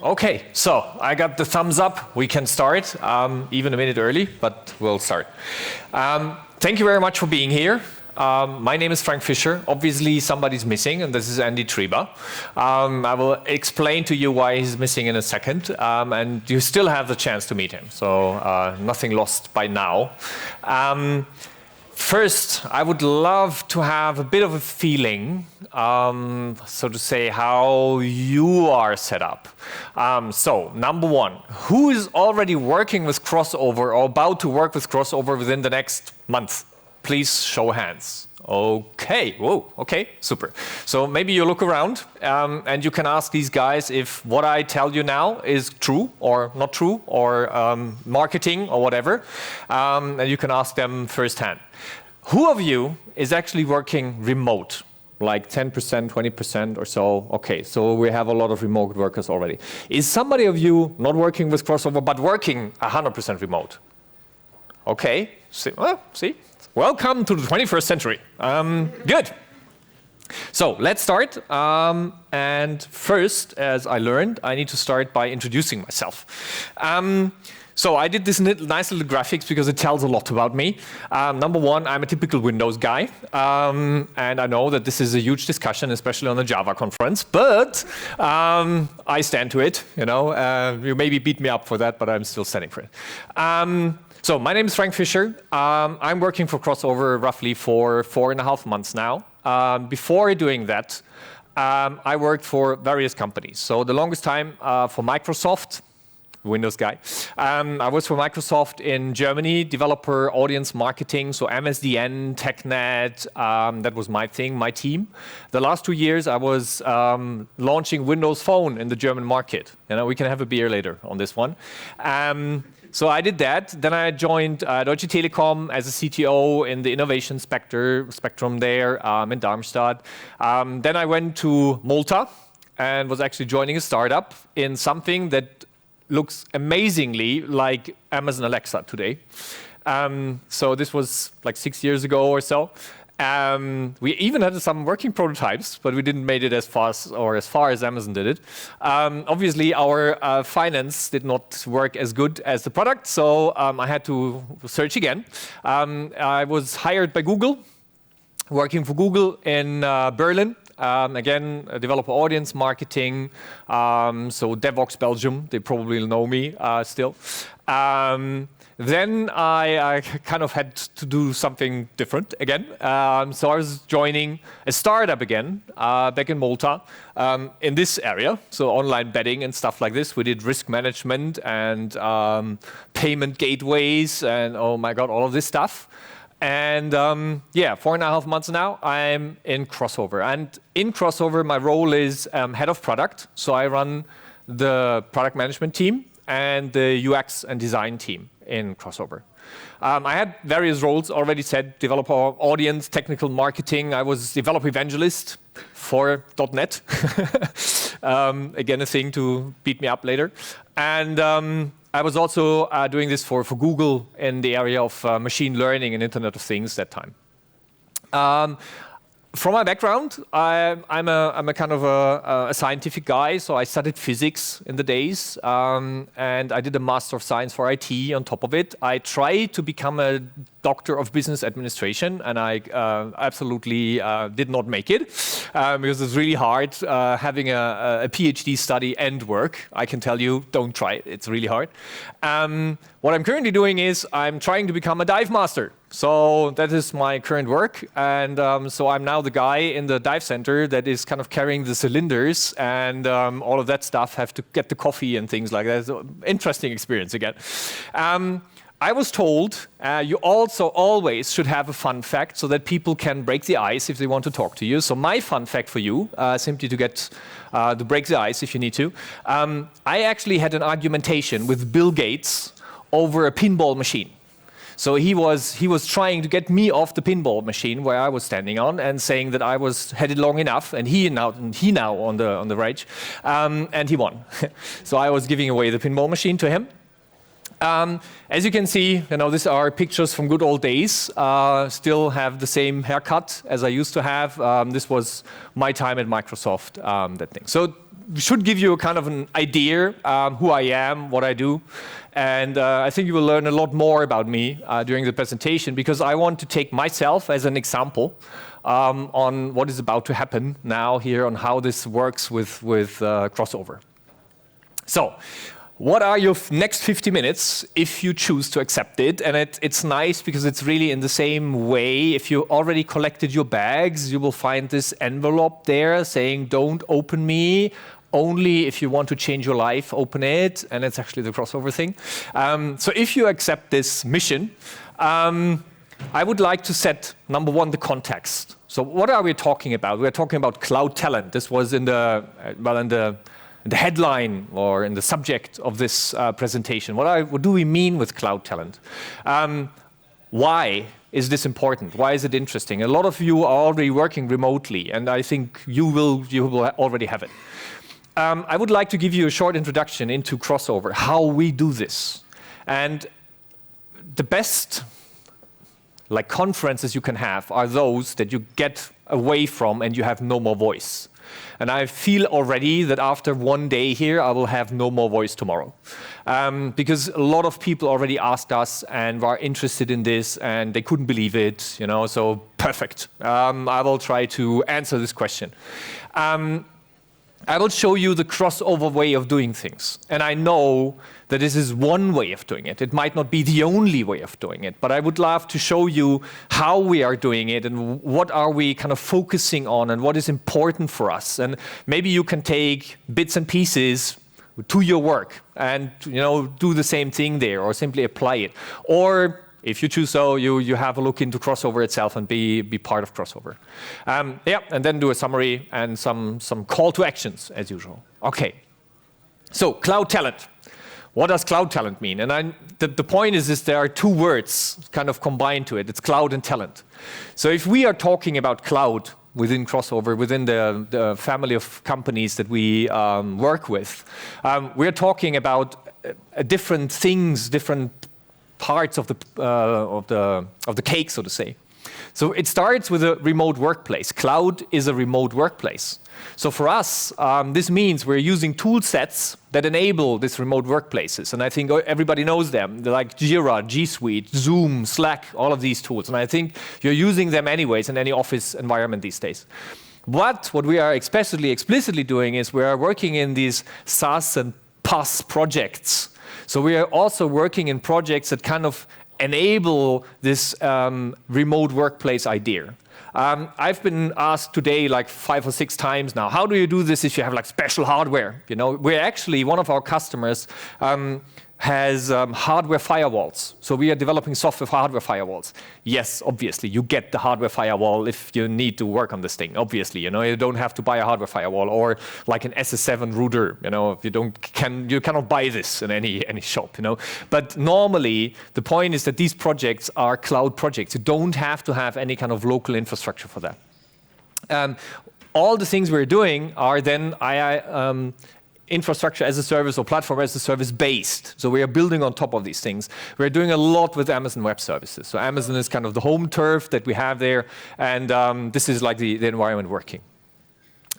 Okay, so I got the thumbs up. We can start, even a minute early, but we'll start. Thank you very much for being here. My name is Frank Fischer. Obviously, somebody's missing, and this is Andy Tryba. I will explain to you why he's missing in a second, and you still have the chance to meet him, so nothing lost by now. First, I would love to have a bit of a feeling, so to say, how you are set up. So, number one, who is already working with crossover or about to work with crossover within the next month? Please show hands. Okay, whoa, okay, super. So maybe you look around and you can ask these guys if what I tell you now is true or not true or marketing or whatever, and you can ask them firsthand. Who of you is actually working remote? Like 10%, 20% or so? Okay, so we have a lot of remote workers already. Is somebody of you not working with crossover but working 100% remote? Okay, see? Welcome to the 21st century. Good. So let's start. And first, as I learned, I need to start by introducing myself. So I did this nice little graphics because it tells a lot about me. Number one, I'm a typical Windows guy. And I know that this is a huge discussion, especially on the Java conference. But I stand to it. You maybe beat me up for that, but I'm still standing for it. So my name is Frank Fischer. I'm working for Crossover roughly for 4.5 months now. Before doing that, I worked for various companies. So the longest time for Microsoft, Windows guy. I was for Microsoft in Germany, developer audience marketing, so MSDN, TechNet, that was my thing, my team. The last 2 years I was launching Windows Phone in the German market. We can have a beer later on this one. So I did that. Then I joined Deutsche Telekom as a CTO in the innovation spectrum there in Darmstadt. Then I went to Malta and was actually joining a startup in something that looks amazingly like Amazon Alexa today. So this was like 6 years ago or so. We even had some working prototypes, but we didn't make it as fast or as far as Amazon did it. Obviously, our finance did not work as good as the product, so I had to search again. I was hired by Google, working for Google in Berlin. Again, developer audience marketing, so DevOps Belgium, they probably know me still. Then I kind of had to do something different again. So I was joining a startup again, back in Malta, in this area, so online betting and stuff like this. We did risk management and payment gateways and, oh my God, all of this stuff. And 4.5 months now, I'm in Crossover. And in Crossover, my role is head of product. So I run the product management team and the UX and design team in Crossover. I had various roles already said, developer audience, technical marketing. I was developer evangelist for .NET. Again, a thing to beat me up later. And I was also doing this for Google in the area of machine learning and Internet of Things that time. From my background, I'm a kind of a scientific guy, so I studied physics in the days, and I did a Master of Science for IT on top of it. I tried to become a Doctor of Business Administration, and I absolutely did not make it, because it's really hard having a PhD study and work. I can tell you, don't try it, it's really hard. What I'm currently doing is I'm trying to become a dive master. So that is my current work, and so I'm now the guy in the dive center that is kind of carrying the cylinders and all of that stuff, have to get the coffee and things like that. It's an interesting experience again. I was told you also always should have a fun fact so that people can break the ice if they want to talk to you. So my fun fact for you, simply to break the ice if you need to, I actually had an argumentation with Bill Gates over a pinball machine. So he was trying to get me off the pinball machine where I was standing on and saying that I was headed long enough, and he now on the rage, and he won. So I was giving away the pinball machine to him. As you can see, these are pictures from good old days. Still have the same haircut as I used to have. This was my time at Microsoft, that thing. So should give you a kind of an idea who I am, what I do. And I think you will learn a lot more about me during the presentation, because I want to take myself as an example on what is about to happen now here, on how this works with crossover. So, what are your next 50 minutes if you choose to accept it? And it's nice because it's really in the same way. If you already collected your bags, you will find this envelope there saying, don't open me. Only if you want to change your life, open it. And it's actually the crossover thing. So if you accept this mission, I would like to set, number one, the context. So what are we talking about? We're talking about cloud talent. This was in the headline or in the subject of this presentation. What do we mean with cloud talent? Why is this important? Why is it interesting? A lot of you are already working remotely, and I think you will already have it. I would like to give you a short introduction into crossover, how we do this. And the best conferences you can have are those that you get away from and you have no more voice. And I feel already that after one day here, I will have no more voice tomorrow. Because a lot of people already asked us and were interested in this, and they couldn't believe it, so perfect. I will try to answer this question. I will show you the crossover way of doing things. And I know that this is one way of doing it. It might not be the only way of doing it, but I would love to show you how we are doing it and what are we kind of focusing on and what is important for us. And maybe you can take bits and pieces to your work and do the same thing there, or simply apply it. Or if you choose so, you have a look into crossover itself and be part of crossover. And then do a summary and some call to actions as usual. Okay, so cloud talent. What does cloud talent mean? And the point is there are two words kind of combined to it. It's cloud and talent. So if we are talking about cloud within crossover, within the family of companies that we work with, we're talking about different things, different parts of the cake, so to say. So it starts with a remote workplace. Cloud is a remote workplace. So for us, this means we're using tool sets that enable these remote workplaces. And I think everybody knows them. They're like Jira, G Suite, Zoom, Slack, all of these tools. And I think you're using them anyways in any office environment these days. But what we are explicitly doing is we are working in these SaaS and PaaS projects. So we are also working in projects that kind of enable this remote workplace idea. I've been asked today 5 or 6 times now, how do you do this if you have special hardware? We're actually, one of our customers has hardware firewalls. So we are developing software for hardware firewalls. Yes, obviously, you get the hardware firewall if you need to work on this thing. Obviously, you don't have to buy a hardware firewall or like an SS7 router. If you cannot buy this in any shop. But normally, the point is that these projects are cloud projects. You don't have to have any kind of local infrastructure for that. All the things we're doing are then infrastructure as a service or platform as a service based. So we are building on top of these things. We're doing a lot with Amazon Web Services. So Amazon is kind of the home turf that we have there. And this is like the environment working.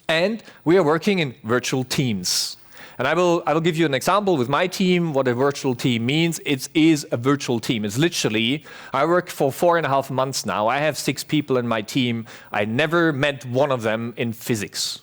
And we are working in virtual teams. And I will give you an example with my team, what a virtual team means. It is a virtual team. It's literally, I work for 4.5 months now. I have 6 people in my team. I never met one of them in physics.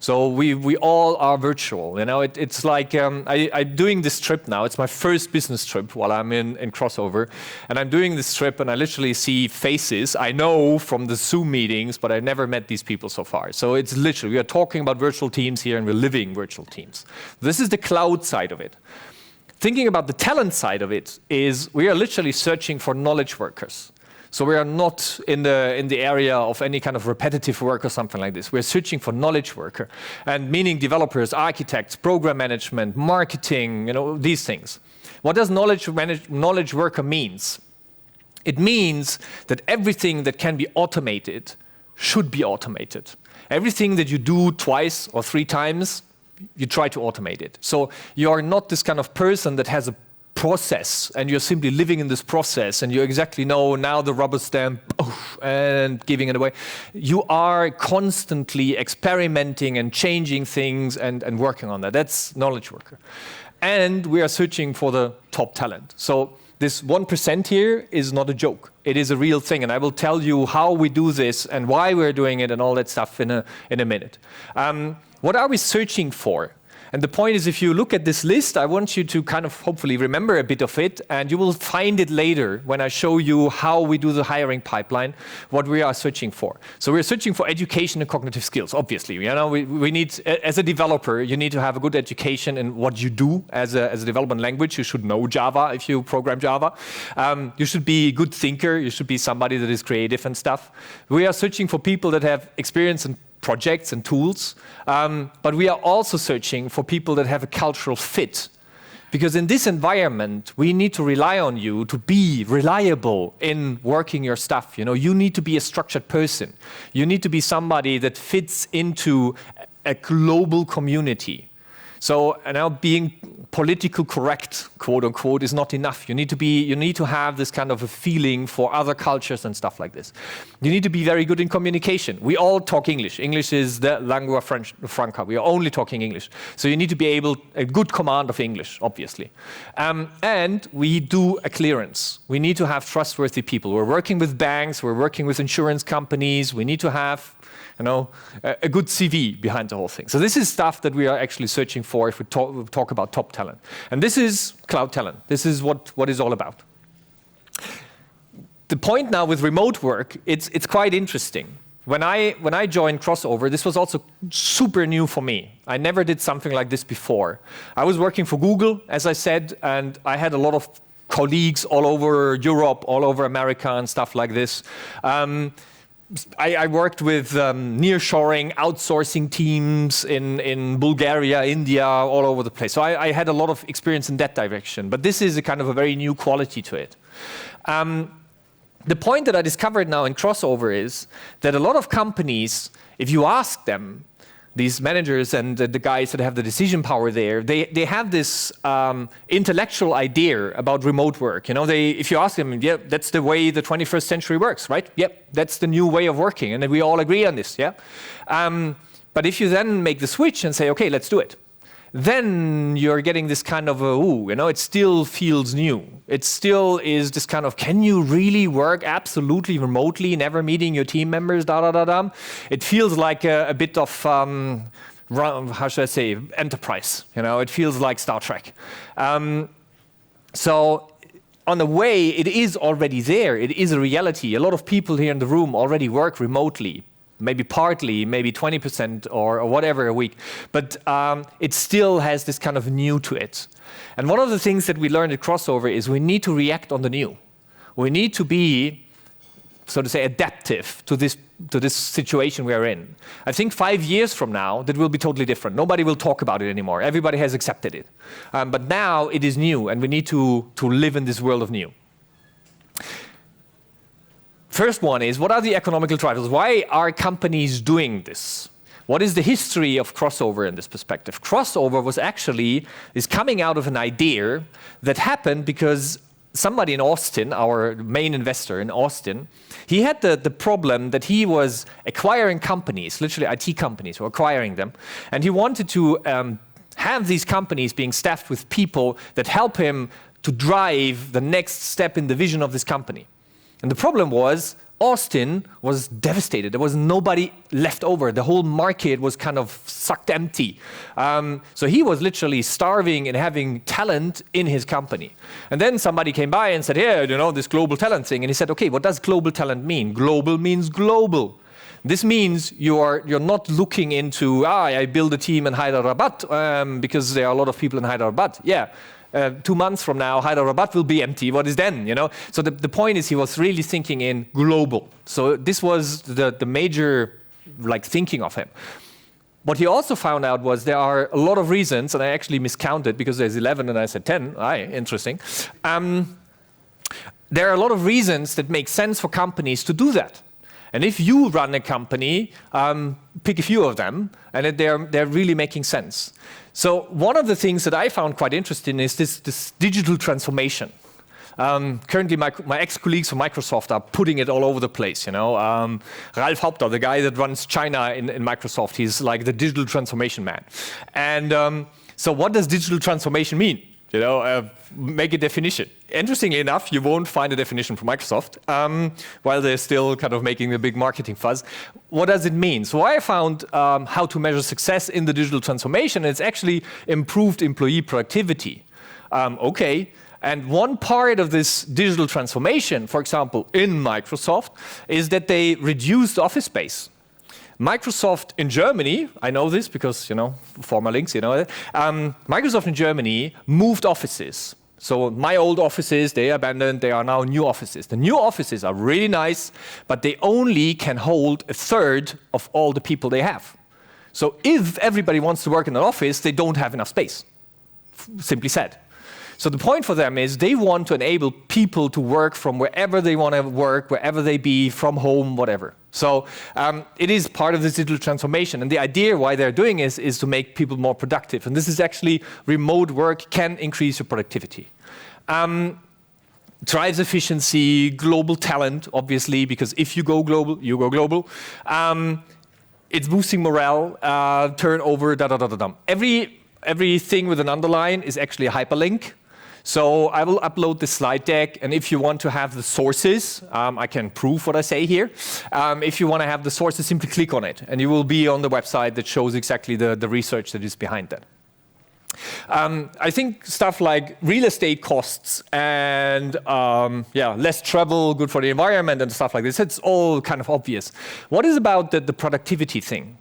So we all are virtual. It's like I'm doing this trip now. It's my first business trip while I'm in crossover. And I'm doing this trip and I literally see faces I know from the Zoom meetings, but I've never met these people so far. So it's literally, we are talking about virtual teams here and we're living virtual teams. This is the cloud side of it. Thinking about the talent side of it is we are literally searching for knowledge workers. So we are not in the area of any kind of repetitive work or something like this. We're searching for knowledge worker, and meaning developers, architects, program management, marketing, these things. What does knowledge worker means? It means that everything that can be automated should be automated. Everything that you do twice or 3 times, you try to automate it. So you are not this kind of person that has a process and you're simply living in this process and you exactly know now the rubber stamp and giving it away. You are constantly experimenting and changing things and working on that. That's knowledge worker. And we are searching for the top talent. So this 1% here is not a joke. It is a real thing. And I will tell you how we do this and why we're doing it and all that stuff in a minute. What are we searching for? And the point is, if you look at this list, I want you to kind of hopefully remember a bit of it, and you will find it later when I show you how we do the hiring pipeline, what we are searching for. So we're searching for education and cognitive skills, obviously. You know, we need, as a developer, you need to have a good education in what you do as a development language. You should know Java if you program Java. You should be a good thinker. You should be somebody that is creative and stuff. We are searching for people that have experience in projects and tools, but we are also searching for people that have a cultural fit. Because in this environment, we need to rely on you to be reliable in working your stuff. You know, you need to be a structured person. You need to be somebody that fits into a global community. So now being political correct, quote unquote, is not enough. You need to have this kind of a feeling for other cultures and stuff like this. You need to be very good in communication. We all talk English. English is the lingua franca. We are only talking English. So you need to be a good command of English, obviously. And we do a clearance. We need to have trustworthy people. We're working with banks. We're working with insurance companies. We need to have a good CV behind the whole thing. So this is stuff that we are actually searching for if we talk about top talent. And this is cloud talent. This is what it's all about. The point now with remote work, it's quite interesting. When I joined Crossover, this was also super new for me. I never did something like this before. I was working for Google, as I said, and I had a lot of colleagues all over Europe, all over America and stuff like this. I worked with nearshoring, outsourcing teams in Bulgaria, India, all over the place. So I had a lot of experience in that direction. But this is a kind of a very new quality to it. The point that I discovered now in Crossover is that a lot of companies, if you ask them, these managers and the guys that have the decision power there, they have this intellectual idea about remote work. You know, if you ask them, yeah, that's the way the 21st century works, right? Yep, that's the new way of working, and we all agree on this, yeah? But if you then make the switch and say, okay, let's do it, then you're getting this kind of it still feels new. It still is this kind of, can you really work absolutely remotely, never meeting your team members, It feels like a bit of, how should I say, enterprise. It feels like Star Trek. So on a way, it is already there. It is a reality. A lot of people here in the room already work remotely. Maybe partly, maybe 20% or whatever a week. But it still has this kind of new to it. And one of the things that we learned at Crossover is we need to react on the new. We need to be, so to say, adaptive to this situation we are in. I think 5 years from now, that will be totally different. Nobody will talk about it anymore. Everybody has accepted it. But now it is new, and we need to live in this world of new. First one is, what are the economical drivers? Why are companies doing this? What is the history of Crossover in this perspective? Crossover is coming out of an idea that happened because somebody in Austin, our main investor in Austin, he had the problem that he was acquiring companies, literally IT companies, or acquiring them, and he wanted to have these companies being staffed with people that help him to drive the next step in the vision of this company. And the problem was, Austin was devastated. There was nobody left over. The whole market was kind of sucked empty. So he was literally starving and having talent in his company. And then somebody came by and said, yeah, this global talent thing. And he said, okay, what does global talent mean? Global means global. This means you're not looking into, I build a team in Hyderabad because there are a lot of people in Hyderabad. Yeah. 2 months from now, Hyderabad will be empty. What is then, So the point is he was really thinking in global. So this was the major thinking of him. What he also found out was there are a lot of reasons, and I actually miscounted because there's 11 and I said 10. Interesting. There are a lot of reasons that make sense for companies to do that. And if you run a company, pick a few of them, and they're really making sense. So one of the things that I found quite interesting is this digital transformation. Currently, my ex-colleagues from Microsoft are putting it all over the place. Ralf Haupter, the guy that runs China in Microsoft, he's like the digital transformation man. And so what does digital transformation mean? Make a definition. Interestingly enough, you won't find a definition from Microsoft, while they're still kind of making the big marketing fuzz. What does it mean? So I found how to measure success in the digital transformation, and it's actually improved employee productivity. Okay. And one part of this digital transformation, for example, in Microsoft, is that they reduced office space. Microsoft in Germany, I know this because, former links, Microsoft in Germany moved offices. So my old offices, they abandoned, they are now new offices. The new offices are really nice, but they only can hold a third of all the people they have. So if everybody wants to work in an office, they don't have enough space, simply said. So the point for them is they want to enable people to work from wherever they want to work, wherever they be, from home, whatever. So it is part of this digital transformation. And the idea why they're doing is to make people more productive. And this is actually remote work can increase your productivity. Drives efficiency, global talent, obviously, because if you go global, you go global. It's boosting morale, turnover, da-da-da-da-da. Everything with an underline is actually a hyperlink. So I will upload the slide deck, and if you want to have the sources, I can prove what I say here. If you want to have the sources, simply click on it, and you will be on the website that shows exactly the research that is behind that. I think stuff like real estate costs and less travel, good for the environment and stuff like this, it's all kind of obvious. What is about the productivity thing?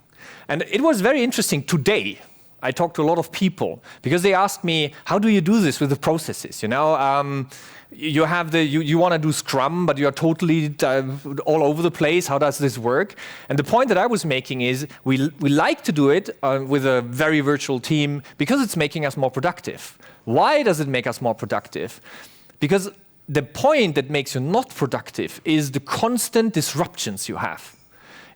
And it was very interesting today. I talked to a lot of people because they asked me, how do you do this with the processes? You want to do Scrum, but you're totally all over the place. How does this work? And the point that I was making is we like to do it with a very virtual team because it's making us more productive. Why does it make us more productive? Because the point that makes you not productive is the constant disruptions you have.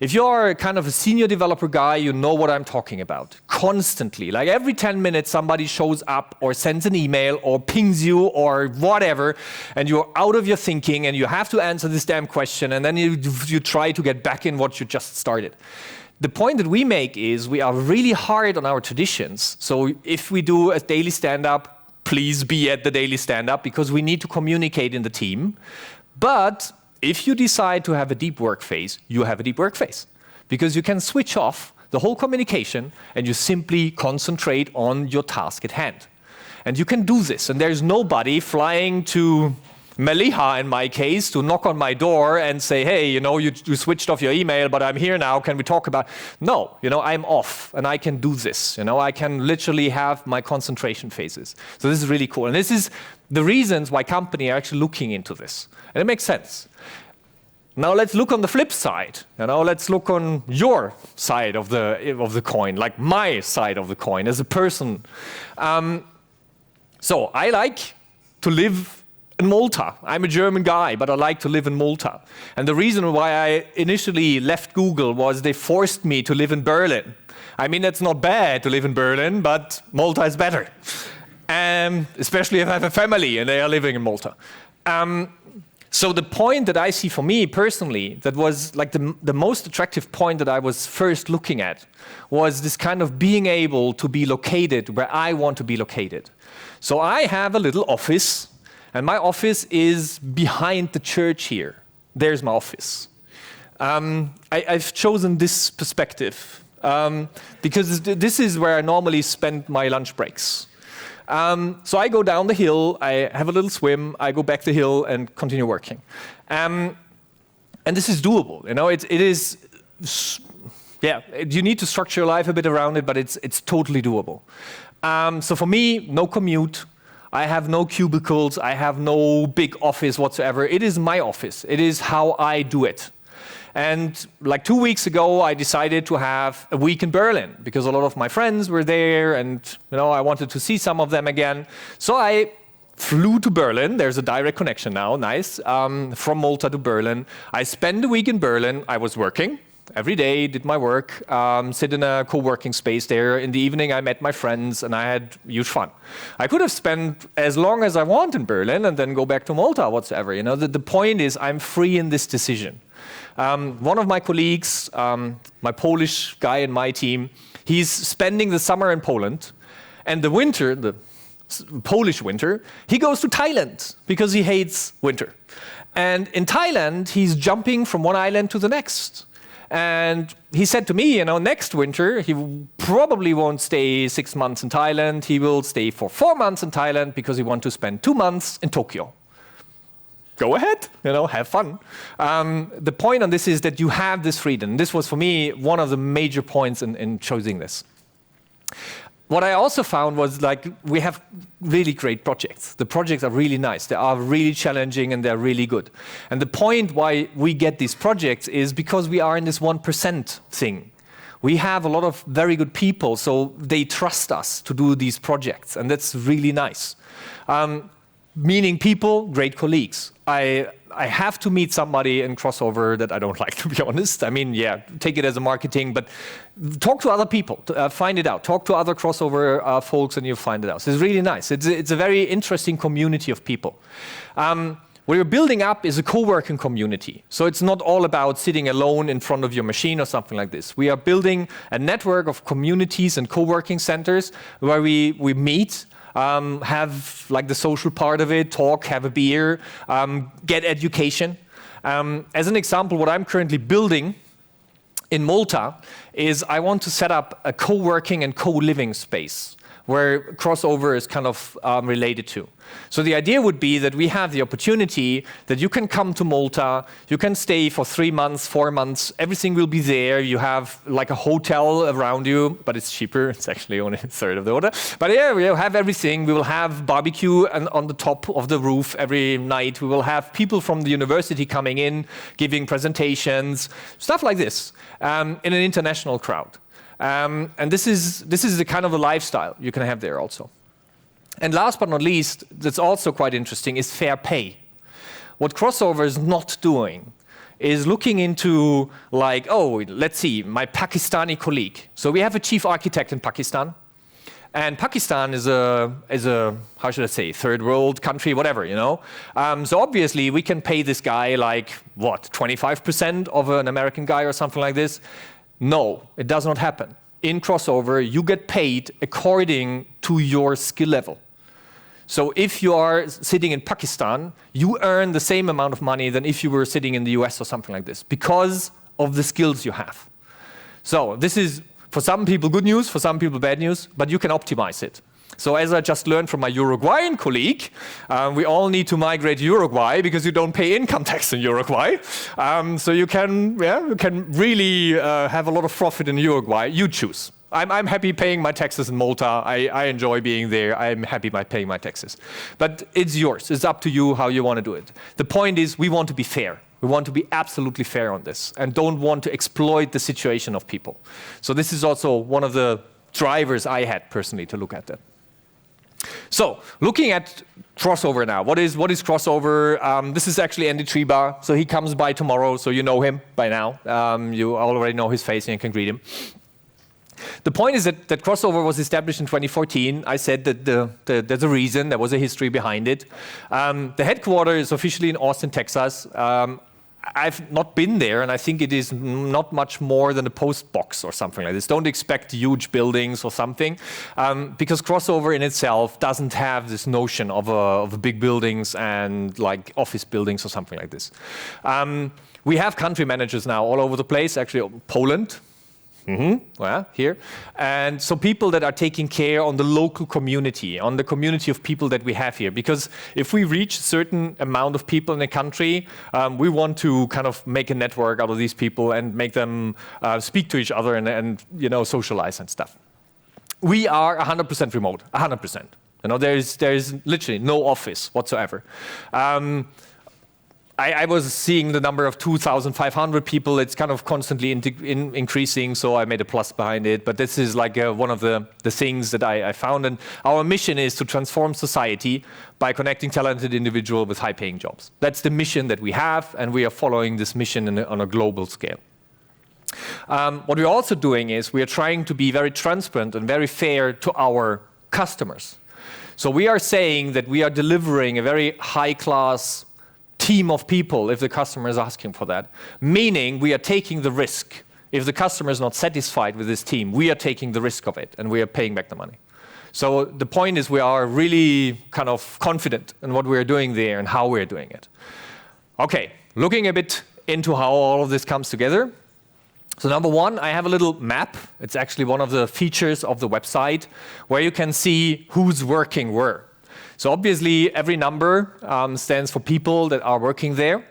If you're kind of a senior developer guy, you know what I'm talking about. Constantly, like every 10 minutes, somebody shows up or sends an email or pings you or whatever, and you're out of your thinking and you have to answer this damn question, and then you try to get back in what you just started. The point that we make is we are really hard on our traditions. So if we do a daily stand-up, please be at the daily stand-up because we need to communicate in the team. But if you decide to have a deep work phase, you have a deep work phase because you can switch off the whole communication and you simply concentrate on your task at hand. And you can do this, and there's nobody flying to Melilla, in my case, to knock on my door and say, hey, you switched off your email, but I'm here now, can we talk about... No, I'm off, and I can do this. I can literally have my concentration phases. So this is really cool. And this is the reasons why companies are actually looking into this. And it makes sense. Now let's look on the flip side. Let's look on your side of the coin, like my side of the coin as a person. So I like to live in Malta. I'm a German guy, but I like to live in Malta. And the reason why I initially left Google was they forced me to live in Berlin. I mean, it's not bad to live in Berlin, but Malta is better. Especially if I have a family and they are living in Malta. So the point that I see for me personally, that was like the most attractive point that I was first looking at, was this kind of being able to be located where I want to be located. So I have a little office, and my office is behind the church here. There's my office. I've chosen this perspective because this is where I normally spend my lunch breaks. So I go down the hill, I have a little swim, I go back the hill and continue working. And this is doable, it is, you need to structure your life a bit around it, but it's totally doable. So for me, no commute, I have no cubicles, I have no big office whatsoever. It is my office, it is how I do it. And like 2 weeks ago, I decided to have a week in Berlin because a lot of my friends were there and I wanted to see some of them again. So I flew to Berlin. There's a direct connection now, nice, from Malta to Berlin. I spent a week in Berlin. I was working every day, did my work, sit in a co-working space there. In the evening, I met my friends, and I had huge fun. I could have spent as long as I want in Berlin and then go back to Malta, whatsoever. You know, the point is I'm free in this decision. One of my colleagues, my Polish guy in my team, he's spending the summer in Poland, and the winter, the Polish winter, he goes to Thailand because he hates winter. And in Thailand, he's jumping from one island to the next. And he said to me, you know, next winter, he probably won't stay 6 months in Thailand. He will stay for 4 months in Thailand because he wants to spend 2 months in Tokyo. Go ahead, you know, have fun. The point on this is that you have this freedom. This was, for me, one of the major points in choosing this. What I also found was, like, we have really great projects. The projects are really nice. They are really challenging, and they're really good. And the point why we get these projects is because we are in this 1% thing. We have a lot of very good people, so they trust us to do these projects, and that's really nice. Meaning people, great colleagues. I have to meet somebody in crossover that I don't like, to be honest. I mean, yeah, take it as a marketing, but talk to other people, find it out. Talk to other crossover folks and you'll find it out. So it's really nice. It's a very interesting community of people. What you're building up is a co-working community. So it's not all about sitting alone in front of your machine or something like this. We are building a network of communities and co-working centers where we meet, have like the social part of it, talk, have a beer, get education. As an example, what I'm currently building in Malta is I want to set up a co-working and co-living space where crossover is kind of related to. So the idea would be that we have the opportunity that you can come to Malta, you can stay for 3 months, 4 months, everything will be there. You have like a hotel around you, but it's cheaper. It's actually only a third of the order. But yeah, we have everything. We will have barbecue on the top of the roof every night. We will have people from the university coming in, giving presentations, stuff like this, in an international crowd. And this is the kind of a lifestyle you can have there also. And last but not least, that's also quite interesting, is fair pay. What crossover is not doing is looking into, like, oh, let's see, my Pakistani colleague. So we have a chief architect in Pakistan. And Pakistan is a how should I say, third world country, whatever, you know. So obviously we can pay this guy like, what, 25% of an American guy or something like this? No, it does not happen. In crossover, you get paid according to your skill level. So if you are sitting in Pakistan, you earn the same amount of money than if you were sitting in the US or something like this, because of the skills you have. So this is, for some people, good news, for some people, bad news, but you can optimize it. So as I just learned from my Uruguayan colleague, we all need to migrate to Uruguay because you don't pay income tax in Uruguay. So you can really have a lot of profit in Uruguay. You choose. I'm happy paying my taxes in Malta. I enjoy being there. I'm happy by paying my taxes. But it's yours. It's up to you how you want to do it. The point is we want to be fair. We want to be absolutely fair on this and don't want to exploit the situation of people. So this is also one of the drivers I had personally to look at that. So, looking at crossover now, what is crossover? This is actually Andy Tryba, so he comes by tomorrow, so you know him by now. You already know his face and you can greet him. The point is that crossover was established in 2014. I said that there's a reason, there was a history behind it. The headquarters is officially in Austin, Texas. I've not been there, and I think it is not much more than a post box or something like this. Don't expect huge buildings or something, because crossover in itself doesn't have this notion of big buildings and like office buildings or something like this. We have country managers now all over the place, actually Poland. Well, here. And so people that are taking care on the local community, on the community of people that we have here. Because if we reach a certain amount of people in a country, we want to kind of make a network out of these people and make them speak to each other and you know, socialize and stuff. We are 100% remote, 100%. You know, there's literally no office whatsoever. I was seeing the number of 2,500 people. It's kind of constantly increasing, so I made a plus behind it. But this is like one of the things that I found. And our mission is to transform society by connecting talented individuals with high-paying jobs. That's the mission that we have, and we are following this mission on a global scale. What we're also doing is we are trying to be very transparent and very fair to our customers. So we are saying that we are delivering a very high-class team of people if the customer is asking for that. Meaning we are taking the risk. If the customer is not satisfied with this team, we are taking the risk of it and we are paying back the money. So the point is we are really kind of confident in what we are doing there and how we are doing it. Okay, looking a bit into how all of this comes together. So number one, I have a little map. It's actually one of the features of the website where you can see who's working where. So obviously, every number stands for people that are working there.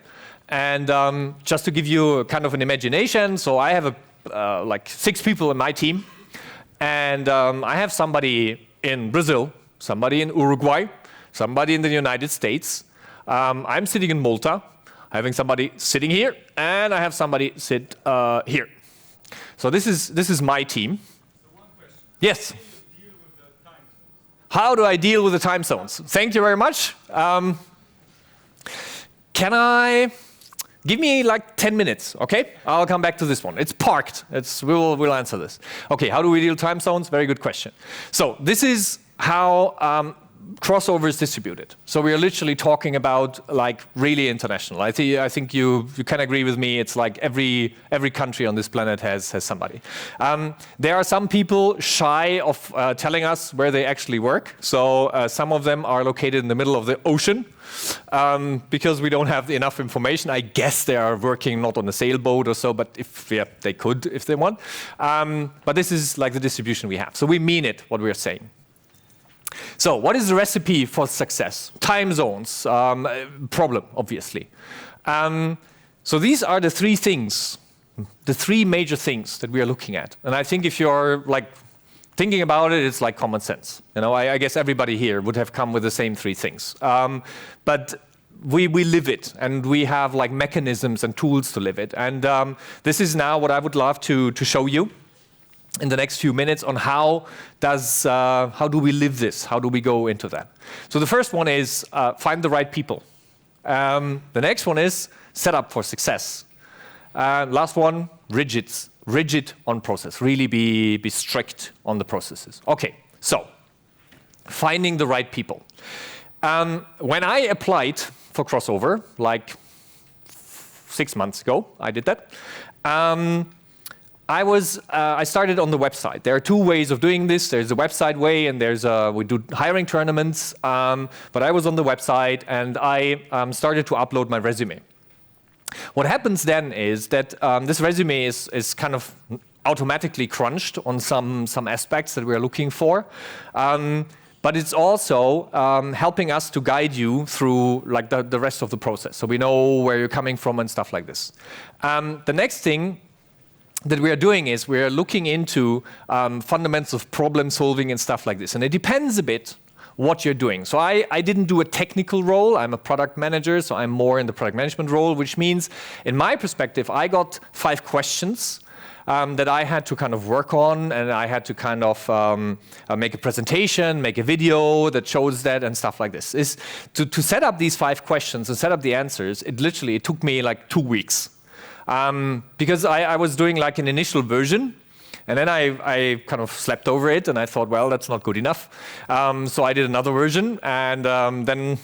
And just to give you kind of an imagination, so I have like 6 people in my team. And I have somebody in Brazil, somebody in Uruguay, somebody in the United States. I'm sitting in Malta, having somebody sitting here, and I have somebody sit here. So this is my team. So one question. Yes. How do I deal with the time zones? Thank you very much. Give me like 10 minutes, okay? I'll come back to this one. It's parked. We'll answer this. Okay, how do we deal with time zones? Very good question. So this is how crossover is distributed. So we are literally talking about like really international. I think you can agree with me. It's like every country on this planet has somebody. There are some people shy of telling us where they actually work. So some of them are located in the middle of the ocean because we don't have enough information. I guess they are working not on a sailboat or so, but they could if they want. But this is like the distribution we have. So we mean it, what we are saying. So what is the recipe for success? Time zones, problem, obviously. So these are the 3 things, the 3 major things that we are looking at. And I think if you're like thinking about it, it's like common sense. You know, I guess everybody here would have come with the same 3 things. But we live it, and we have like mechanisms and tools to live it. And this is now what I would love to show you in the next few minutes on how do we live this? How do we go into that? So the first one is find the right people. The next one is set up for success. Last one, rigid on process. Really be strict on the processes. Okay, so finding the right people. When I applied for crossover, like 6 months ago, I did that. I started on the website. There are 2 ways of doing this. There's the website way, and we do hiring tournaments. But I was on the website, and I started to upload my resume. What happens then is that this resume is kind of automatically crunched on some aspects that we're looking for. But it's also helping us to guide you through like the rest of the process. So we know where you're coming from and stuff like this. The next thing that we are doing is we are looking into fundamentals of problem solving and stuff like this. And it depends a bit what you're doing. So I didn't do a technical role. I'm a product manager, so I'm more in the product management role, which means, in my perspective, I got 5 questions that I had to kind of work on, and I had to kind of make a presentation, make a video that shows that and stuff like this. To set up these 5 questions and set up the answers, it took me like 2 weeks. Because I was doing like an initial version, and then I kind of slept over it, and I thought, well, that's not good enough. So I did another version, and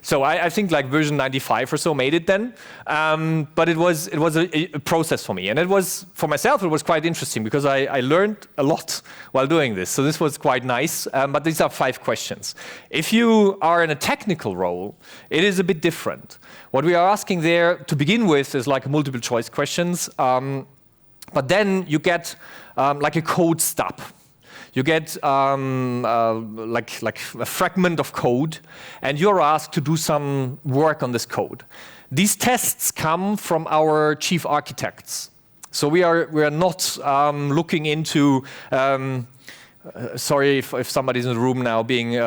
so I think like version 95 or so made it then. But it was a process for me, and it was for myself. It was quite interesting because I learned a lot while doing this. So this was quite nice. But these are 5 questions. If you are in a technical role, it is a bit different. What we are asking there to begin with is like multiple choice questions. But then you get like a code stub. You get like a fragment of code, and you're asked to do some work on this code. These tests come from our chief architects. So we are not looking into sorry if somebody's in the room now being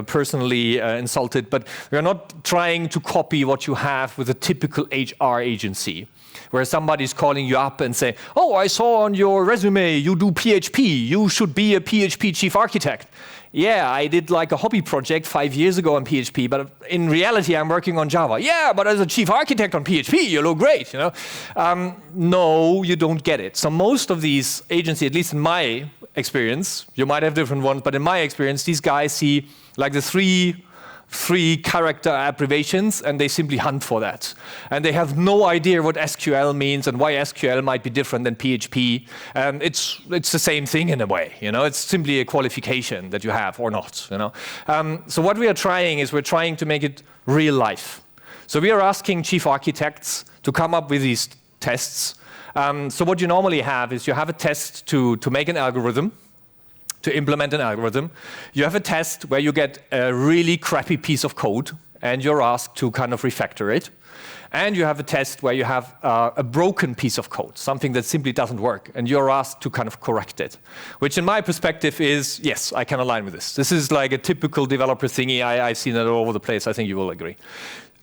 personally insulted, but we're not trying to copy what you have with a typical HR agency, where somebody's calling you up and say, oh, I saw on your resume you do PHP, you should be a PHP chief architect. Yeah, I did like a hobby project 5 years ago on PHP, but in reality I'm working on Java. Yeah, but as a chief architect on PHP, you look great, you know. No, you don't get it. So most of these agencies, at least in my experience, you might have different ones, but in my experience, these guys see like the three character abbreviations, and they simply hunt for that. And they have no idea what SQL means and why SQL might be different than PHP. It's the same thing in a way, you know. It's simply a qualification that you have or not, you know. So what we are trying is we're trying to make it real life. So we are asking chief architects to come up with these tests. So what you normally have is you have a test to make an algorithm, to implement an algorithm. You have a test where you get a really crappy piece of code and you're asked to kind of refactor it. And you have a test where you have a broken piece of code, something that simply doesn't work, and you're asked to kind of correct it. Which in my perspective is, yes, I can align with this. This is like a typical developer thingy. I've seen it all over the place. I think you will agree.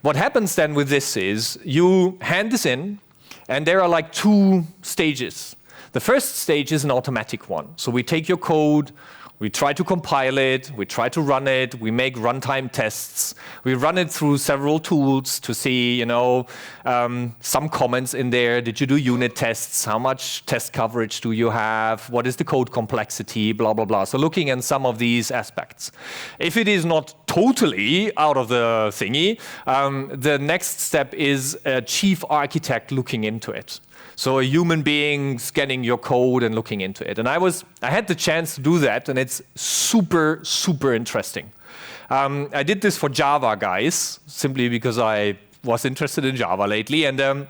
What happens then with this is you hand this in, and there are like 2 stages. The first stage is an automatic one. So we take your code, we try to compile it, we try to run it, we make runtime tests, we run it through several tools to see, you know, some comments in there. Did you do unit tests? How much test coverage do you have? What is the code complexity? Blah, blah, blah. So looking at some of these aspects. If it is not totally out of the thingy, the next step is a chief architect looking into it. So a human being scanning your code and looking into it. And I had the chance to do that, and it's super, super interesting. I did this for Java guys, simply because I was interested in Java lately. And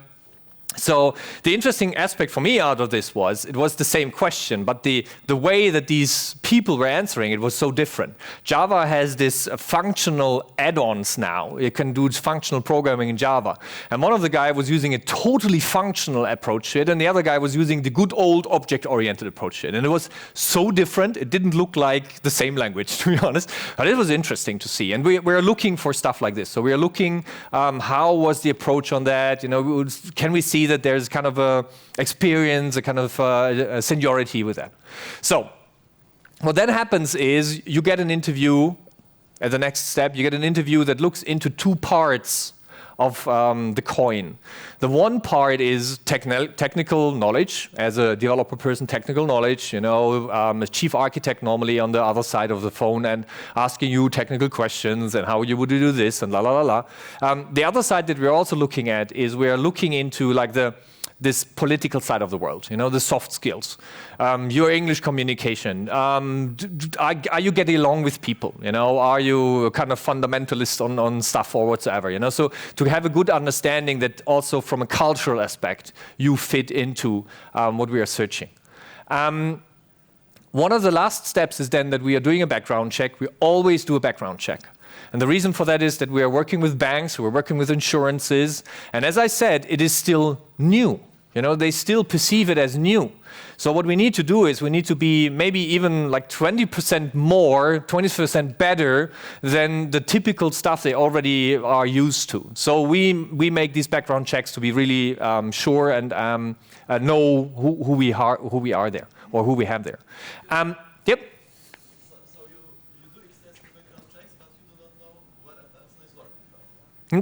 so the interesting aspect for me out of this was, it was the same question, but the way that these people were answering it was so different. Java has this functional add-ons now. You can do functional programming in Java. And one of the guys was using a totally functional approach to it, and the other guy was using the good old object-oriented approach to it. And it was so different, it didn't look like the same language, to be honest. But it was interesting to see. And we're looking for stuff like this. So we are looking, how was the approach on that? You know, can we see that there's kind of a experience, a kind of a seniority with that. So what then happens is you get an interview. At the next step, you get an interview that looks into 2 parts of the coin. The one part is technical knowledge, as a developer person, technical knowledge, you know, a chief architect normally on the other side of the phone and asking you technical questions and how you would do this and la la la la. The other side that we're also looking at is we're looking into like this political side of the world, you know, the soft skills, your English communication. Are you getting along with people? You know, are you a kind of fundamentalist on stuff or whatsoever? You know, so to have a good understanding that also from a cultural aspect you fit into what we are searching. One of the last steps is then that we are doing a background check. We always do a background check. And the reason for that is that we are working with banks, we're working with insurances, and as I said, it is still new. You know, they still perceive it as new. So what we need to do is we need to be maybe even like 20% more, 20% better than the typical stuff they already are used to. So we make these background checks to be really sure and know who we are there, or who we have there. Yep.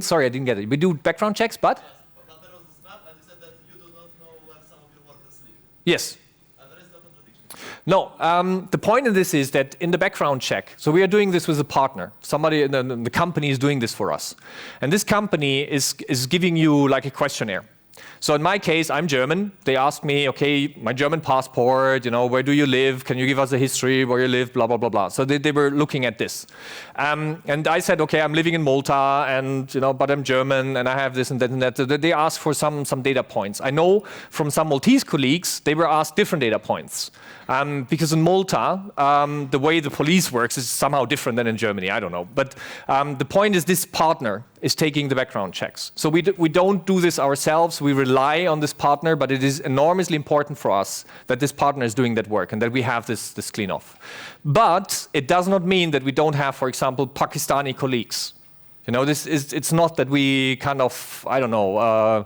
Sorry, I didn't get it. We do background checks, but? Yes, but there was a snap, and you said that you do not know where some of your workers live. Yes. And there is no contradiction. No, the point of this is that in the background check, so we are doing this with a partner. Somebody in the company is doing this for us. And this company is giving you like a questionnaire. So in my case, I'm German. They asked me, okay, my German passport, you know, where do you live? Can you give us a history where you live? Blah, blah, blah, blah. So they were looking at this. And I said, okay, I'm living in Malta, and, you know, but I'm German, and I have this and that and that. So they asked for some data points. I know from some Maltese colleagues, they were asked different data points. Because in Malta, the way the police works is somehow different than in Germany. I don't know. But the point is this partner is taking the background checks. So we don't do this ourselves. We rely on this partner, but it is enormously important for us that this partner is doing that work and that we have this clean off. But it does not mean that we don't have, for example, Pakistani colleagues. It's not that we kind of, I don't know,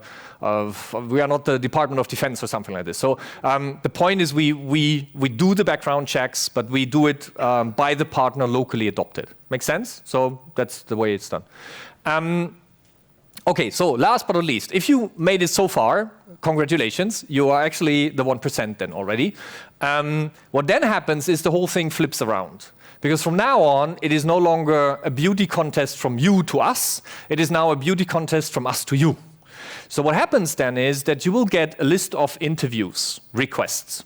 we are not the Department of Defense or something like this. So the point is we do the background checks, but we do it by the partner locally adopted. Make sense? So that's the way it's done. Okay, so last but not least, if you made it so far, congratulations, you are actually the 1% then already. What then happens is the whole thing flips around. Because from now on, it is no longer a beauty contest from you to us. It is now a beauty contest from us to you. So what happens then is that you will get a list of interviews, requests.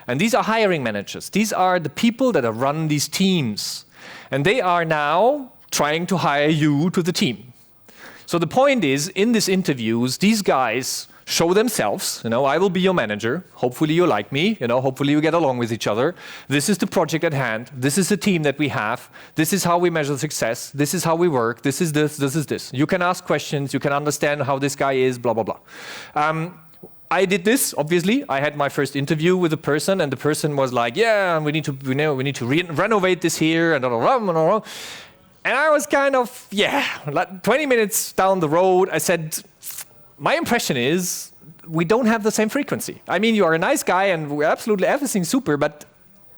And these are hiring managers. These are the people that run these teams. And they are now trying to hire you to the team. So the point is, in these interviews, these guys show themselves, I will be your manager, hopefully you like me, hopefully we get along with each other. This is the project at hand, this is the team that we have, this is how we measure success, this is how we work, this is this, this is this. You can ask questions, you can understand how this guy is, blah, blah, blah. I did this, obviously. I had my first interview with a person, and the person was like, yeah, we need to renovate this here, and blah, blah, blah, blah. And I was kind of, like 20 minutes down the road, I said, my impression is we don't have the same frequency. I mean, you are a nice guy and we're absolutely everything's super, but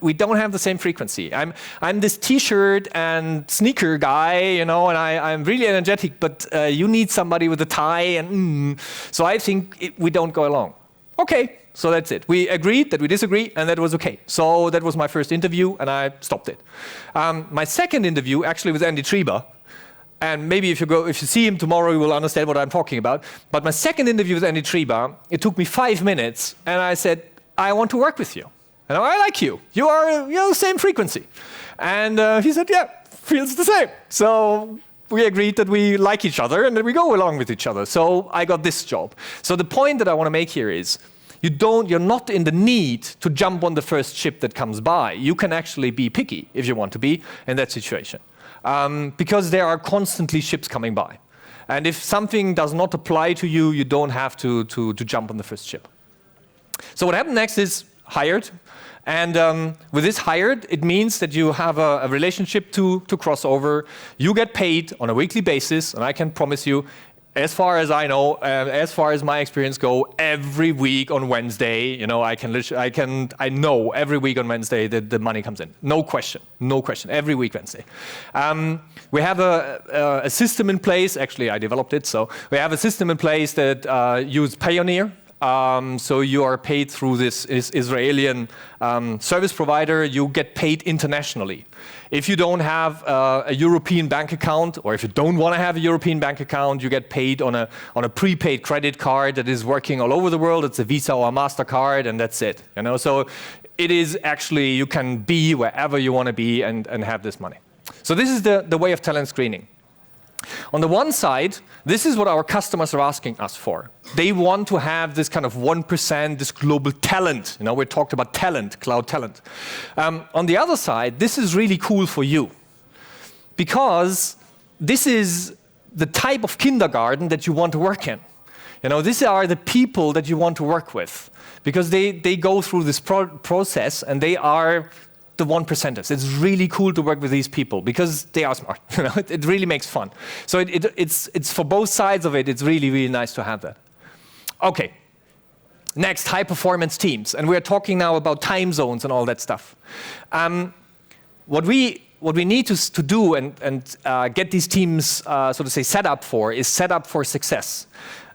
we don't have the same frequency. I'm this T-shirt and sneaker guy, and I'm really energetic, but you need somebody with a tie, and so I think we don't go along. Okay, so that's it. We agreed that we disagree, and that was okay. So that was my first interview, and I stopped it. My second interview actually was Andy Tryba. And maybe if you see him tomorrow, you will understand what I'm talking about. But my second interview with Andy Tryba, it took me 5 minutes, and I said, I want to work with you. And I like you. You are the same frequency. And he said, yeah, feels the same. So we agreed that we like each other and that we go along with each other. So I got this job. So the point that I want to make here is, you're not in the need to jump on the first ship that comes by. You can actually be picky if you want to be in that situation. Because there are constantly ships coming by. And if something does not apply to you, you don't have to jump on the first ship. So what happened next is hired. And with this hired, it means that you have a relationship to cross over. You get paid on a weekly basis, and I can promise you, as far as I know, as far as my experience go, every week on Wednesday, I know every week on Wednesday that the money comes in. No question, every week Wednesday. We have a system in place, actually I developed it, so we have a system in place that uses Payoneer. So you are paid through this Israeli service provider. You get paid internationally. If you don't have a European bank account, or if you don't want to have a European bank account, you get paid on a prepaid credit card that is working all over the world. It's a Visa or a MasterCard, and that's it. So it is actually, you can be wherever you want to be and have this money. So this is the way of talent screening. On the one side, this is what our customers are asking us for. They want to have this kind of 1%, this global talent. We talked about talent, cloud talent. On the other side, this is really cool for you, because this is the type of kindergarten that you want to work in. These are the people that you want to work with, because they go through this process, and they are the 1%ers. It's really cool to work with these people because they are smart. It really makes fun. So it's for both sides of it. It's really, really nice to have that. Okay. Next, high performance teams, and we're talking now about time zones and all that stuff. What we need to do and get these teams, so to say, set up for success.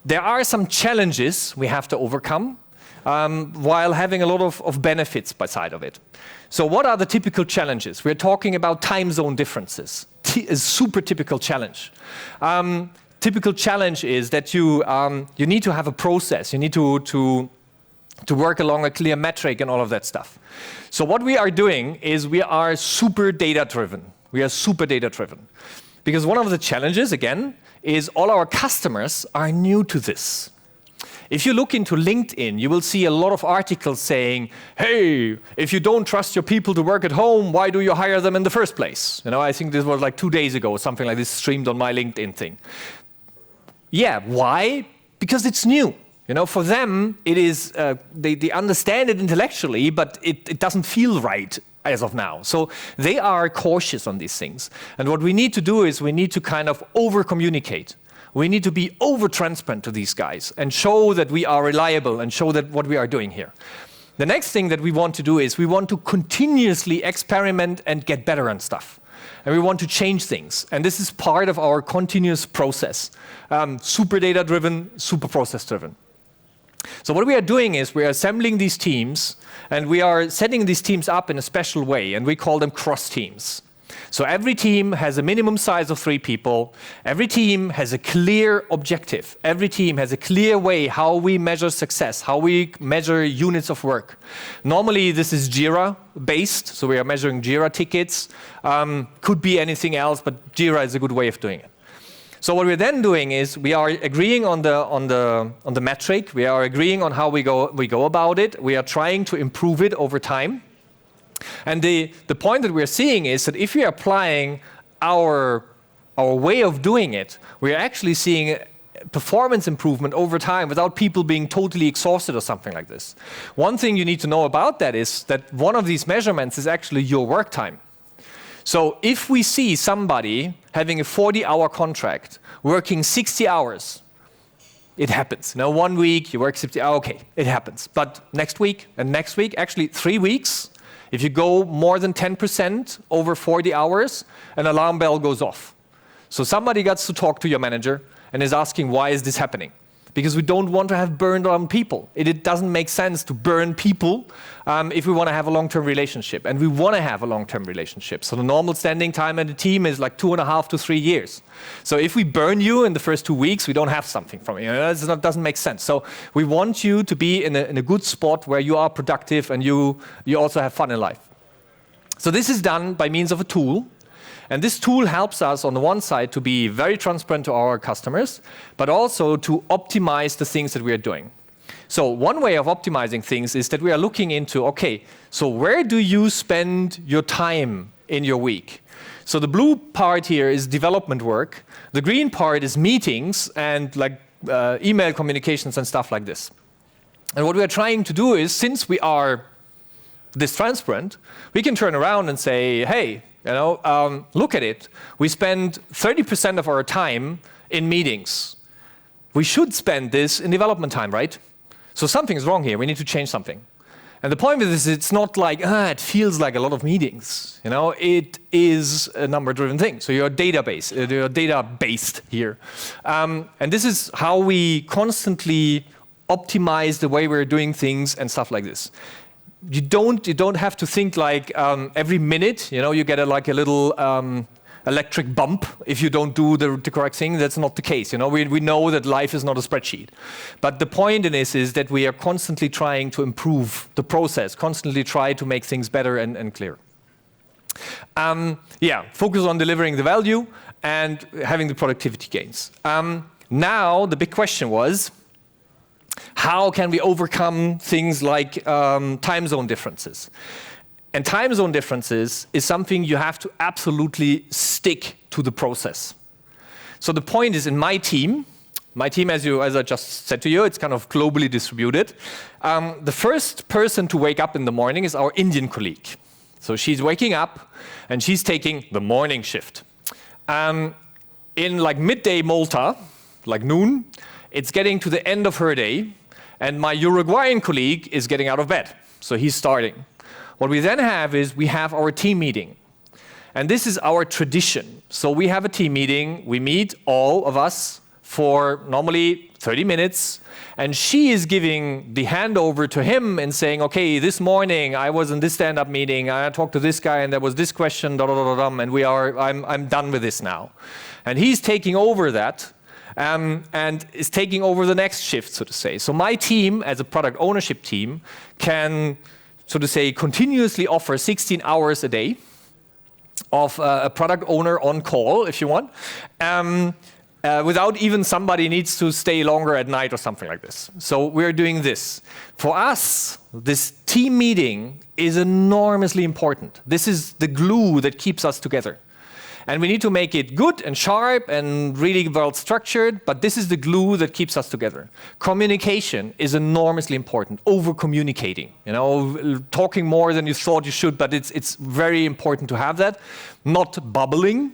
There are some challenges we have to overcome, while having a lot of benefits by side of it. So what are the typical challenges? We're talking about time zone differences. A super typical challenge. Typical challenge is that you need to have a process. You need to work along a clear metric and all of that stuff. So what we are doing is we are super data-driven. Because one of the challenges, again, is all our customers are new to this. If you look into LinkedIn, you will see a lot of articles saying, hey, if you don't trust your people to work at home, why do you hire them in the first place? I think this was like 2 days ago, something like this streamed on my LinkedIn thing. Yeah, why? Because it's new. For them, it is, they understand it intellectually, but it doesn't feel right as of now. So they are cautious on these things. And what we need to do is we need to kind of over-communicate. We need to be over-transparent to these guys and show that we are reliable and show that what we are doing here. The next thing that we want to do is we want to continuously experiment and get better on stuff. And we want to change things. And this is part of our continuous process. Super data-driven, super process-driven. So what we are doing is we are assembling these teams, and we are setting these teams up in a special way, and we call them cross teams. So every team has a minimum size of 3 people. Every team has a clear objective. Every team has a clear way how we measure success, how we measure units of work. Normally, this is Jira-based, so we are measuring Jira tickets. Could be anything else, but Jira is a good way of doing it. So what we're then doing is we are agreeing on the metric. We are agreeing on how we go about it. We are trying to improve it over time. And the point that we're seeing is that if we are applying our way of doing it, we're actually seeing performance improvement over time without people being totally exhausted or something like this. One thing you need to know about that is that one of these measurements is actually your work time. So if we see somebody having a 40-hour contract, working 60 hours, it happens. 1 week, you work 60 hours, okay, it happens. But next week and next week, actually 3 weeks, if you go more than 10% over 40 hours, an alarm bell goes off. So somebody gets to talk to your manager and is asking, why is this happening? Because we don't want to have burned on people. It doesn't make sense to burn people if we want to have a long-term relationship. And we want to have a long-term relationship. So the normal standing time in the team is like 2.5 to 3 years. So if we burn you in the first 2 weeks, we don't have something from you. That doesn't make sense. So we want you to be in a good spot where you are productive and you also have fun in life. So this is done by means of a tool. And this tool helps us on the one side to be very transparent to our customers, but also to optimize the things that we are doing. So one way of optimizing things is that we are looking into, okay, so where do you spend your time in your week? So the blue part here is development work. The green part is meetings and like email communications and stuff like this. And what we are trying to do is, since we are this transparent, we can turn around and say, hey, look at it. We spend 30% of our time in meetings. We should spend this in development time, right? So something's wrong here. We need to change something. And the point with this is it's not like, it feels like a lot of meetings. It is a number-driven thing. So you're data-based here. And this is how we constantly optimize the way we're doing things and stuff like this. You don't have to think like every minute, you get a little electric bump if you don't do the correct thing. That's not the case. We know that life is not a spreadsheet. But the point in this is that we are constantly trying to improve the process, constantly try to make things better and clear. Focus on delivering the value and having the productivity gains. Now the big question was, how can we overcome things like time zone differences? And time zone differences is something you have to absolutely stick to the process. So the point is, in my team, as I just said to you, it's kind of globally distributed. The first person to wake up in the morning is our Indian colleague. So she's waking up and she's taking the morning shift. In like midday Malta, like noon, it's getting to the end of her day, and my Uruguayan colleague is getting out of bed. So he's starting. What we then have is we have our team meeting. And this is our tradition. So we have a team meeting. We meet all of us for normally 30 minutes. And she is giving the handover to him and saying, okay, this morning I was in this stand-up meeting. I talked to this guy and there was this question, and I'm done with this now. And he's taking over that. And is taking over the next shift, so to say. So my team, as a product ownership team, can, so to say, continuously offer 16 hours a day of a product owner on call, if you want. without even somebody needs to stay longer at night or something like this. So we're doing this. For us, this team meeting is enormously important. This is the glue that keeps us together. And we need to make it good and sharp and really well structured, but this is the glue that keeps us together. Communication is enormously important, over-communicating. Talking more than you thought you should, but it's very important to have that. Not bubbling,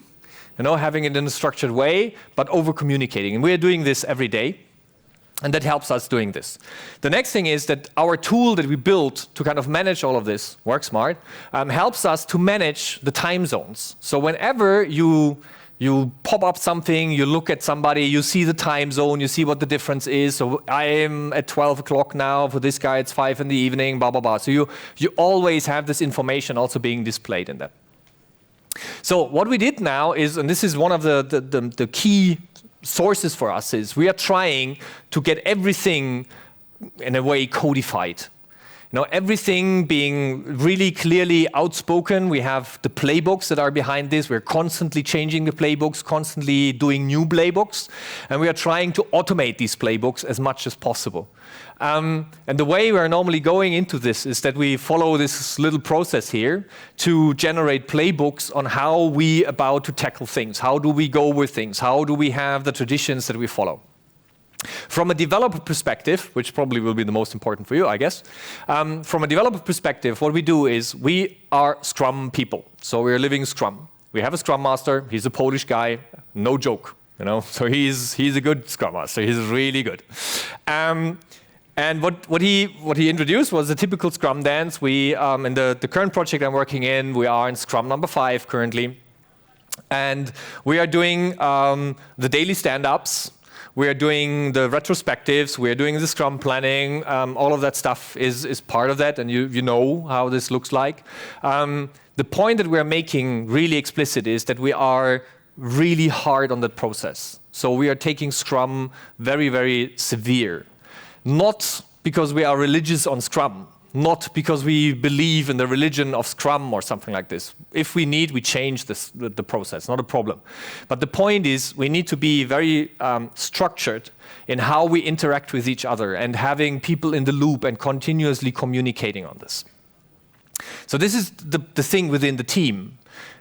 having it in a structured way, but over-communicating. And we're doing this every day. And that helps us doing this. The next thing is that our tool that we built to kind of manage all of this, Work Smart, helps us to manage the time zones. So whenever you pop up something, you look at somebody, you see the time zone, you see what the difference is. So I am at 12 o'clock now, for this guy it's 5 in the evening, blah, blah, blah. So you always have this information also being displayed in that. So what we did now is, and this is one of the key sources for us, is we are trying to get everything in a way codified. Everything being really clearly outspoken. We have the playbooks that are behind this. We're constantly changing the playbooks, constantly doing new playbooks, and we are trying to automate these playbooks as much as possible. And the way we're normally going into this is that we follow this little process here to generate playbooks on how we about to tackle things. How do we go with things? How do we have the traditions that we follow? From a developer perspective, which probably will be the most important for you, I guess, from a developer perspective, what we do is we are Scrum people. So we're living Scrum. We have a Scrum Master. He's a Polish guy. No joke. So he's a good Scrum Master. He's really good. And what he introduced was a typical Scrum dance. We in the current project I'm working in, we are in Scrum number 5 currently, and we are doing the daily stand-ups. We are doing the retrospectives. We are doing the Scrum planning. All of that stuff is part of that, and you know how this looks like. The point that we are making really explicit is that we are really hard on that process. So we are taking Scrum very, very severe. Not because we are religious on Scrum, not because we believe in the religion of Scrum or something like this. If we need, we change the process, not a problem. But the point is, we need to be very structured in how we interact with each other and having people in the loop and continuously communicating on this. So this is the thing within the team.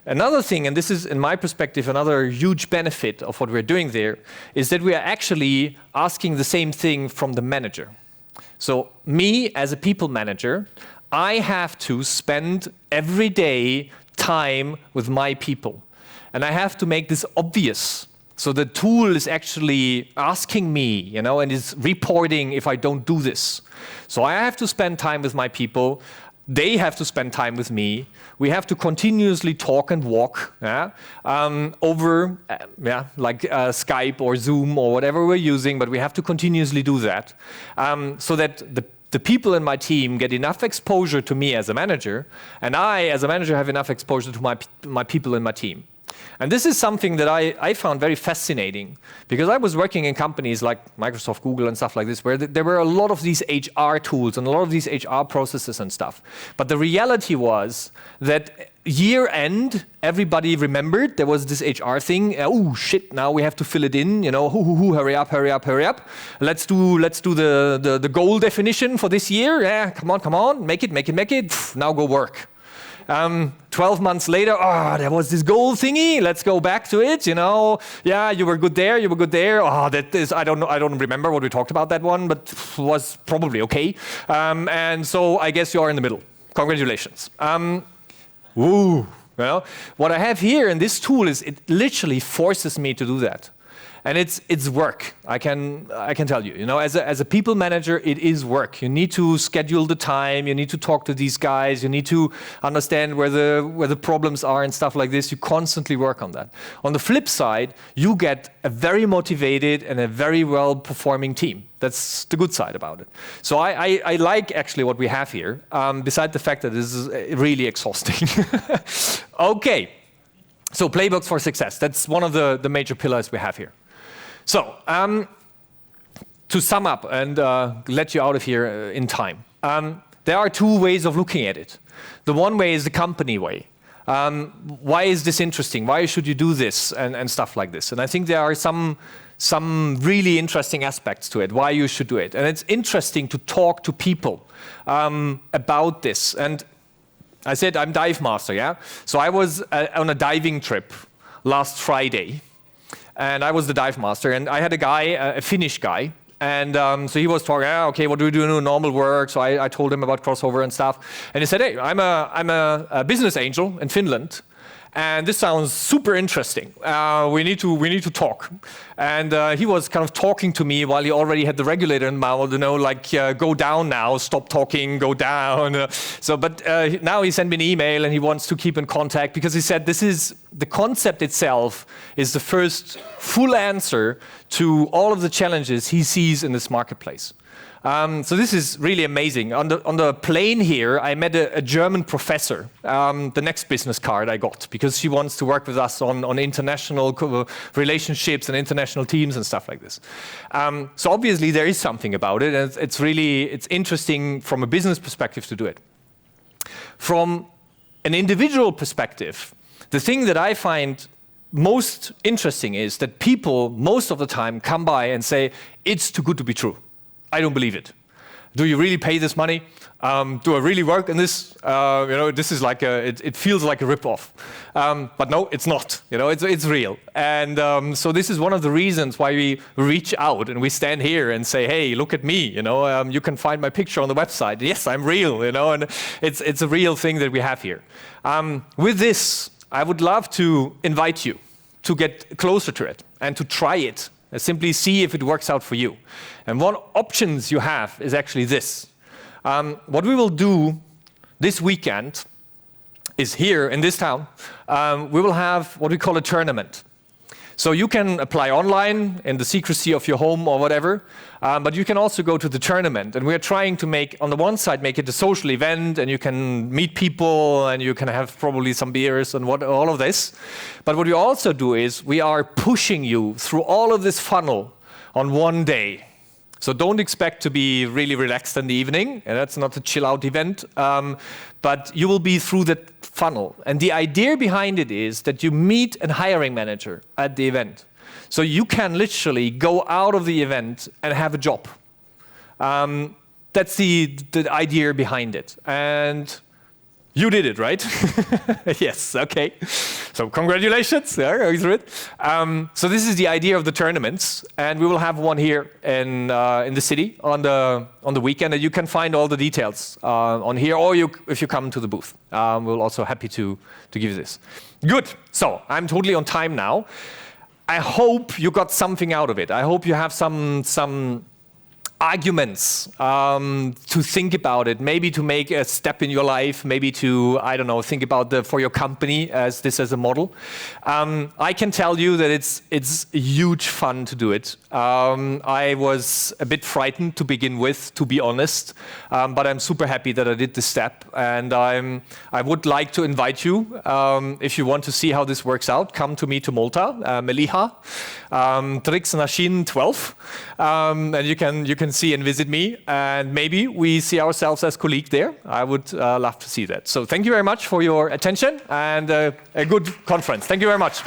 Another thing, and this is, in my perspective, another huge benefit of what we're doing there, is that we are actually asking the same thing from the manager. So me, as a people manager, I have to spend every day time with my people. And I have to make this obvious. So the tool is actually asking me, and is reporting if I don't do this. So I have to spend time with my people. They have to spend time with me. We have to continuously talk and walk over like Skype or Zoom or whatever we're using, but we have to continuously do that so that the people in my team get enough exposure to me as a manager, and I, as a manager, have enough exposure to my people in my team. And this is something that I found very fascinating, because I was working in companies like Microsoft, Google, and stuff like this, where there were a lot of these HR tools and a lot of these HR processes and stuff. But the reality was that year end, everybody remembered there was this HR thing. Oh shit! Now we have to fill it in. Hurry up, hurry up, hurry up. Let's do the goal definition for this year. Yeah, come on, make it. Now go work. 12 months later, there was this goal thingy. Let's go back to it. Yeah, you were good there. That is, I don't know. I don't remember what we talked about that one, but was probably okay. And so I guess you are in the middle. Congratulations. Woo. Well, what I have here in this tool is it literally forces me to do that. And it's work. I can tell you. As a people manager, it is work. You need to schedule the time. You need to talk to these guys. You need to understand where the problems are and stuff like this. You constantly work on that. On the flip side, you get a very motivated and a very well-performing team. That's the good side about it. So I like actually what we have here, beside the fact that this is really exhausting. Okay. So playbooks for success. That's one of the major pillars we have here. So, to sum up and let you out of here in time, there are two ways of looking at it. The one way is the company way. Why is this interesting? Why should you do this? And stuff like this. And I think there are some really interesting aspects to it, why you should do it. And it's interesting to talk to people about this. And I said I'm dive master, yeah? So I was on a diving trip last Friday, and I was the dive master, and I had a guy, a Finnish guy, and so he was talking, okay, what do we do in normal work? So I told him about crossover and stuff, and he said, hey, I'm a business angel in Finland, and this sounds super interesting. We need to talk. And he was kind of talking to me while he already had the regulator in mouth, like go down now, stop talking, go down. But now he sent me an email and he wants to keep in contact because he said the concept itself is the first full answer to all of the challenges he sees in this marketplace. So this is really amazing. On the plane here, I met a German professor, the next business card I got, because she wants to work with us on international relationships and international teams and stuff like this. So obviously there is something about it, and it's interesting from a business perspective to do it. From an individual perspective, the thing that I find most interesting is that people most of the time come by and say, it's too good to be true. I don't believe it. Do you really pay this money? Do I really work in this? This is like it feels like a rip-off. But no, it's not. It's real. And so this is one of the reasons why we reach out and we stand here and say, hey, look at me. You can find my picture on the website. Yes, I'm real. And it's a real thing that we have here. With this, I would love to invite you to get closer to it and to try it. Simply see if it works out for you. And what options you have is actually this. What we will do this weekend is here in this town, we will have what we call a tournament. So you can apply online in the secrecy of your home or whatever, but you can also go to the tournament. And we're trying to on the one side, make it a social event, and you can meet people, and you can have probably some beers and all of this. But what we also do is we are pushing you through all of this funnel on one day. So don't expect to be really relaxed in the evening, and that's not a chill-out event, but you will be through that funnel. And the idea behind it is that you meet a hiring manager at the event. So you can literally go out of the event and have a job. That's the idea behind it. And you did it, right? Yes, okay. So congratulations, going through it. So this is the idea of the tournaments, and we will have one here in the city on the weekend, and you can find all the details on here, or if you come to the booth. We're also happy to give you this. Good. So I'm totally on time now. I hope you got something out of it. I hope you have some arguments to think about it, maybe to make a step in your life, maybe to, I don't know, think about for your company as a model. I can tell you that it's huge fun to do it. I was a bit frightened to begin with, to be honest, but I'm super happy that I did this step, and I would like to invite you, if you want to see how this works out, come to me to Malta, Meliha, Trix Nashin 12, and you can see and visit me, and maybe we see ourselves as colleagues there. I would love to see that. So thank you very much for your attention, and a good conference. Thank you very much.